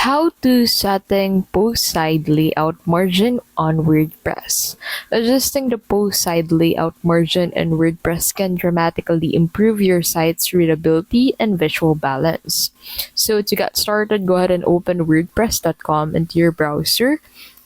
How to setting post side layout margin on WordPress. Adjusting the post side layout margin in WordPress can dramatically improve your site's readability and visual balance. So to get started, go ahead and open wordpress.com into your browser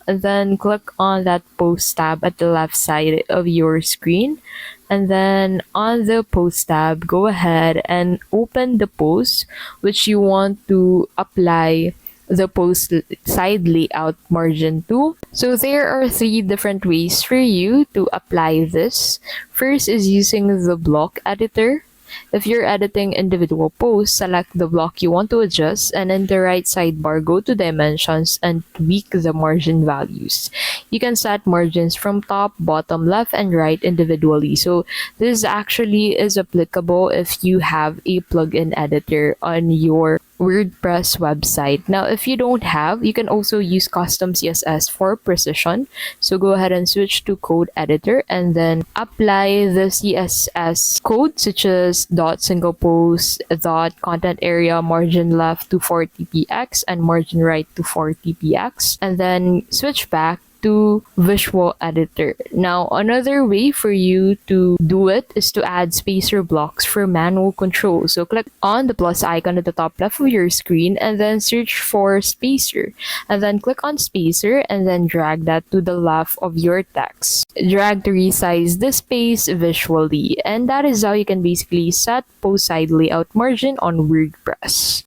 and then click on that post tab at the left side of your screen. And then on the post tab, go ahead and open the post which you want to apply the post side layout margin to. So there are three different ways for you to apply this. First is using the block editor. If you're editing individual posts, select the block you want to adjust, and in the right sidebar, go to dimensions and tweak the margin values. You can set margins from top, bottom, left, and right individually. So this actually is applicable if you have a plugin editor on your WordPress website. Now, if you don't have, you can also use custom CSS for precision. So go ahead and switch to code editor and then apply the CSS code such as dot single post, dot content area, margin left to 40px and margin right to 40px, and then switch back to visual editor. Now, another way for you to do it is to add spacer blocks for manual control. So click on the plus icon at the top left of your screen and then search for spacer. And then click on spacer and then drag that to the left of your text. Drag to resize the space visually. And that is how you can basically set post side layout margin on WordPress.